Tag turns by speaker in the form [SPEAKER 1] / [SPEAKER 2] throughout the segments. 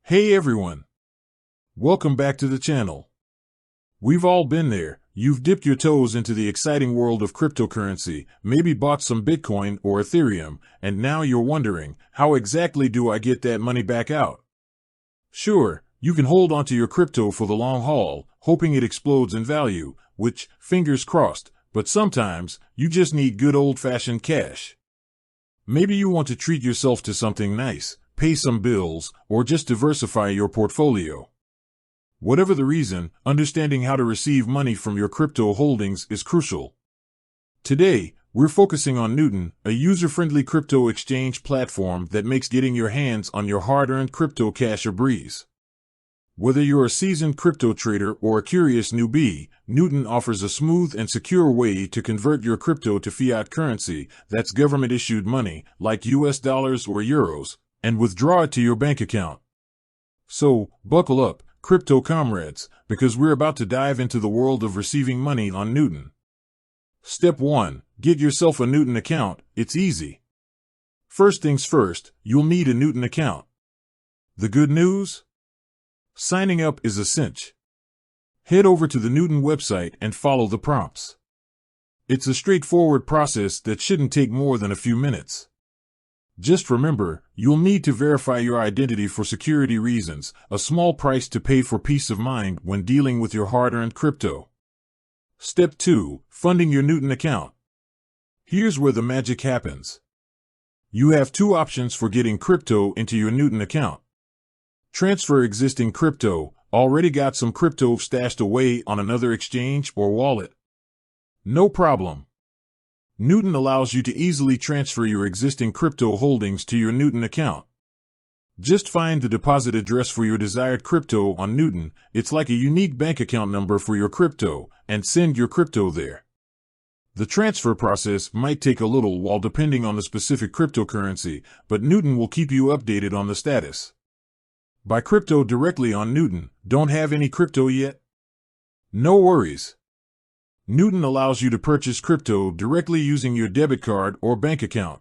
[SPEAKER 1] Hey everyone! Welcome back to the channel. We've all been there. You've dipped your toes into the exciting world of cryptocurrency, maybe bought some Bitcoin or Ethereum, and now you're wondering, how exactly do I get that money back out? Sure, you can hold onto your crypto for the long haul, hoping it explodes in value, which, fingers crossed, but sometimes, you just need good old-fashioned cash. Maybe you want to treat yourself to something nice, pay some bills, or just diversify your portfolio. Whatever the reason, understanding how to receive money from your crypto holdings is crucial. Today, we're focusing on Newton, a user-friendly crypto exchange platform that makes getting your hands on your hard-earned crypto cash a breeze. Whether you're a seasoned crypto trader or a curious newbie, Newton offers a smooth and secure way to convert your crypto to fiat currency, that's government-issued money, like US dollars or euros, and withdraw it to your bank account. So, buckle up, crypto comrades, because we're about to dive into the world of receiving money on Newton. Step 1. Get yourself a Newton account. It's easy. First things first, you'll need a Newton account. The good news? Signing up is a cinch. Head over to the Newton website and follow the prompts. It's a straightforward process that shouldn't take more than a few minutes. Just remember, you'll need to verify your identity for security reasons, a small price to pay for peace of mind when dealing with your hard-earned crypto. Step 2. Funding your Newton account. Here's where the magic happens. You have two options for getting crypto into your Newton account. Transfer existing crypto. Already got some crypto stashed away on another exchange or wallet? No problem. Newton allows you to easily transfer your existing crypto holdings to your Newton account. Just find the deposit address for your desired crypto on Newton. It's like a unique bank account number for your crypto, and send your crypto there. The transfer process might take a little while depending on the specific cryptocurrency, but Newton will keep you updated on the status. Buy crypto directly on Newton. Don't have any crypto yet? No worries. Newton allows you to purchase crypto directly using your debit card or bank account.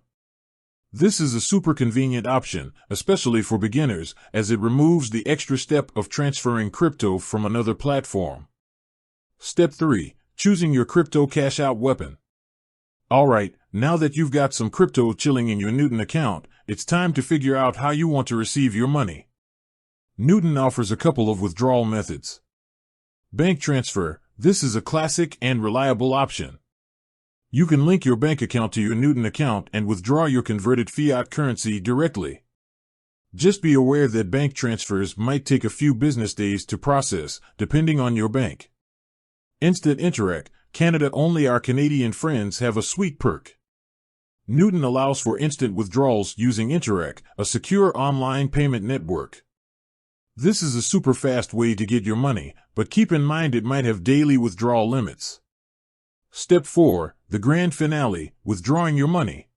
[SPEAKER 1] This is a super convenient option, especially for beginners, as it removes the extra step of transferring crypto from another platform. Step 3. Choosing your crypto cash-out weapon. Alright, now that you've got some crypto chilling in your Newton account, it's time to figure out how you want to receive your money. Newton offers a couple of withdrawal methods. Bank transfer. This is a classic and reliable option. You can link your bank account to your Newton account and withdraw your converted fiat currency directly. Just be aware that bank transfers might take a few business days to process, depending on your bank. Instant Interac. Canada. Only our Canadian friends have a sweet perk. Newton allows for instant withdrawals using Interac, a secure online payment network. This is a super fast way to get your money, but keep in mind it might have daily withdrawal limits. Step 4. The grand finale, withdrawing your money.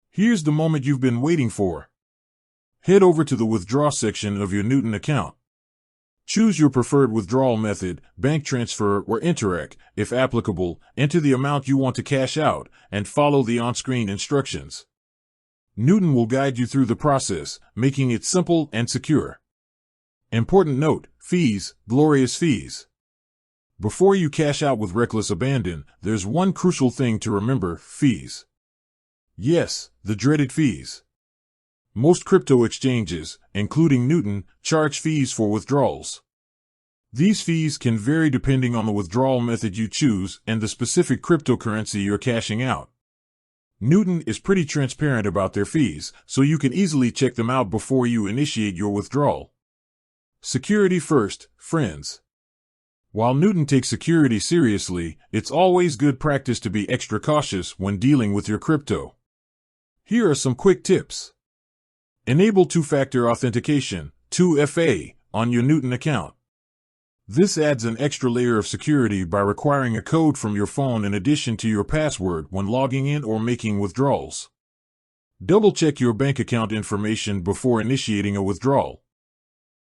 [SPEAKER 1] Here's the moment you've been waiting for. Head over to the withdraw section of your Newton account. Choose your preferred withdrawal method, bank transfer or Interac, if applicable, enter the amount you want to cash out, and follow the on-screen instructions. Newton will guide you through the process, making it simple and secure. Important note, fees, glorious fees. Before you cash out with reckless abandon, there's one crucial thing to remember, fees. Yes, the dreaded fees. Most crypto exchanges, including Newton, charge fees for withdrawals. These fees can vary depending on the withdrawal method you choose and the specific cryptocurrency you're cashing out. Newton is pretty transparent about their fees, so you can easily check them out before you initiate your withdrawal. Security first, friends. While Newton takes security seriously, it's always good practice to be extra cautious when dealing with your crypto. Here are some quick tips. Enable two-factor authentication, 2FA, on your Newton account. This adds an extra layer of security by requiring a code from your phone in addition to your password when logging in or making withdrawals. Double-check your bank account information before initiating a withdrawal.